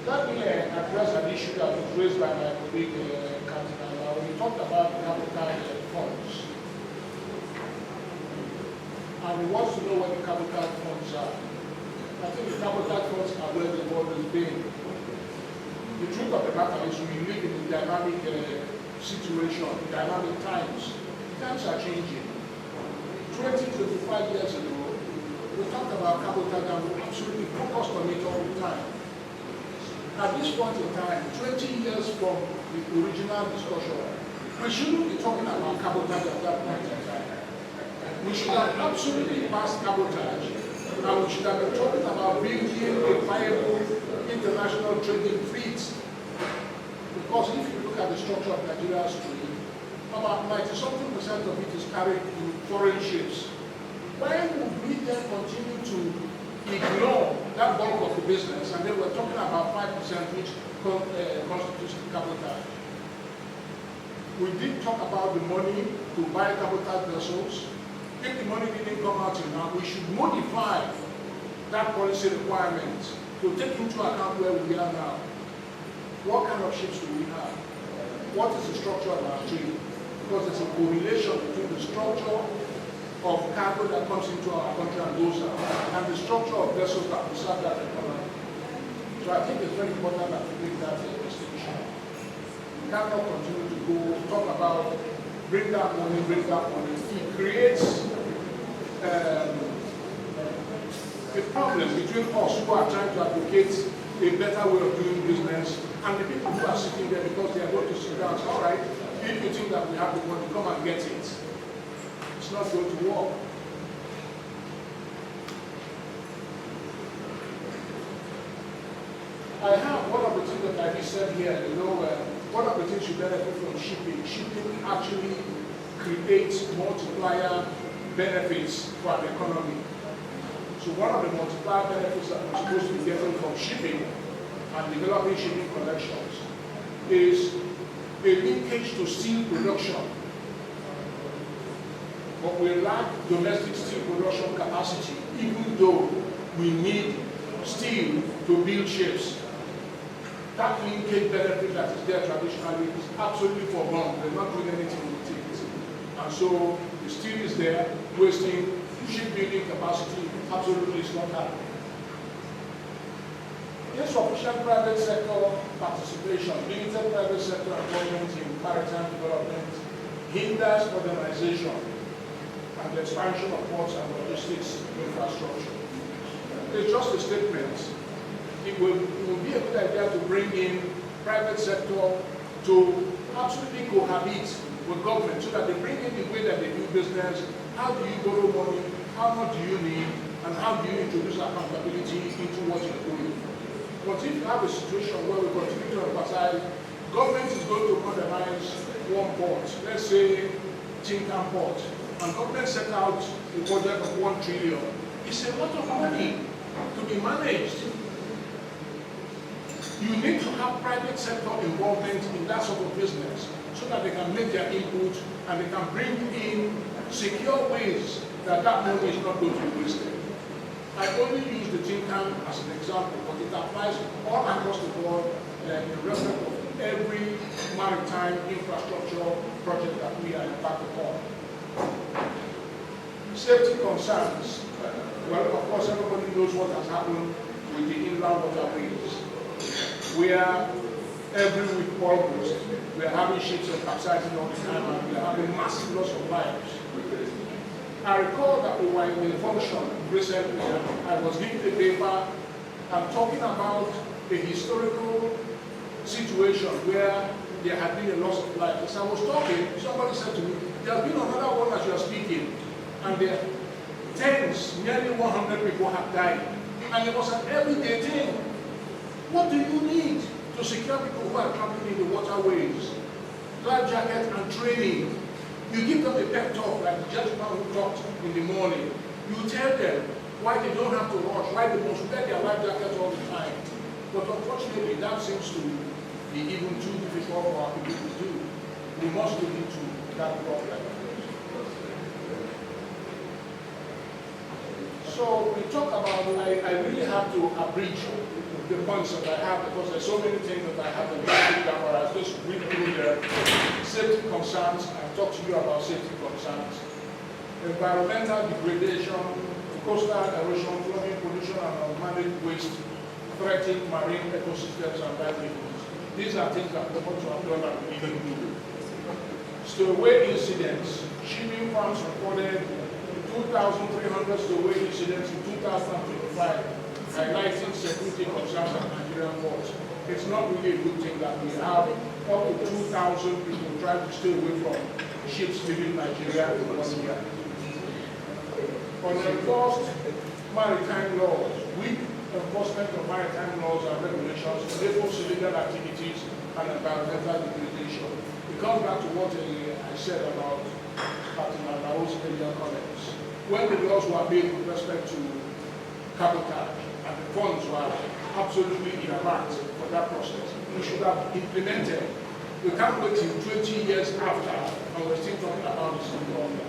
Let me address an issue that was raised by my colleague, Capt. We talked about capital funds. And we want to know what the capital funds are. I think the capital funds are where the world has been. The truth of the matter is we live in a dynamic situation, dynamic times. Times are changing. 20, 25 years ago, we talked about capital and we absolutely focused on it all the time. At this point in time, 20 years from the original discussion, we shouldn't be talking about cabotage at that point in time. We should have absolutely passed cabotage, and we should have been talking about building a viable international trading fleet. Because if you look at the structure of Nigeria's trade, about 90-something% of it is carried in foreign ships. Why would we then continue to ignore that bulk of the business, and then we're talking about 5% which constitutes cabotage? We did talk about the money to buy cabotage vessels. If the money didn't come out enough, we should modify that policy requirement to take into account where we are now. What kind of ships do we have? What is the structure of our trade? Because there's a correlation between the structure of cargo that comes into our country and goes out, and the structure of vessels that will serve that economy. So I think it's very important that we make that distinction. We cannot continue to go talk about bring that money. It creates a problem between us who are trying to advocate a better way of doing business and the people who are sitting there because they are going to sit down and say, all right, if you think that we have the money, come and get it. It's not going to work. I have one of the things that I just said here, one of the things you benefit from shipping. Shipping actually creates multiplier benefits for the economy. So one of the multiplier benefits that we're supposed to be getting from shipping and developing shipping connections is a linkage to steel production. But we lack domestic steel production capacity, even though we need steel to build ships. That linkage benefit that is there traditionally is absolutely foregone. They're not doing anything with it. And so the steel is there, wasting shipbuilding capacity, absolutely is not happening. Insufficient private sector participation, limited private sector involvement in maritime development hinders modernization and the expansion of ports and logistics infrastructure. It's just a statement. It will be a good idea to bring in private sector to absolutely cohabit with government so that they bring in the way that they do business. How do you borrow money? How much do you need? And how do you introduce accountability into what you're doing? But if you have a situation where we continue to emphasize government is going to modernize one port, let's say Tinkan Port, and government set out a budget of 1 trillion, it's a lot of money to be managed. You need to have private sector involvement in that sort of business so that they can make their input and they can bring in secure ways that that money is not going to be wasted. I only use the Tinkan as an example, but it applies all across the board in respect of every maritime infrastructure project that we are embarked upon. Safety concerns. Well, of course, everybody knows what has happened with the inland waterways, where every week almost we are having ships that are capsizing all the time and we are having massive loss of lives. I recall that we were in a function recently. I was giving a paper and talking about a historical situation where there had been a loss of life. As I was talking, somebody said to me, there has been another one as you are speaking, and there tens, nearly 100 people have died. And it was an everyday thing. What do you need to secure people who are traveling in the waterways? Life jacket and training. You give them a pep talk like the gentleman who talked in the morning. You tell them why they don't have to rush, why they must wear their life jackets all the time. But unfortunately, that seems to be even too difficult for our people to do. We must look into that problem. So we talk about, I really have to abridge the points that I have because there's so many things that I have to break down, but I'll just read through the safety concerns and talk to you about safety concerns. Environmental degradation, coastal erosion, flooding, pollution, and unmanaged waste threatening marine ecosystems and livelihoods. These are things that we want to have done and we need to do. Stowaway incidents. Shipping farms reported 2,300 stowaway incidents in 2025, highlighting security concerns at Nigerian ports. It's not really a good thing that we have up to 2,000 people trying to stay away from ships leaving Nigeria in 1 year. Unenforced maritime laws. Weak enforcement of maritime laws and regulations enables illegal activities and environmental degradation. It comes back to what I said about Captain Alao's earlier comments. When the laws were made with respect to Cabotage and the funds were absolutely earmarked for that process, we should have implemented. We can't wait till 20 years after and we're still talking about this in Colombia.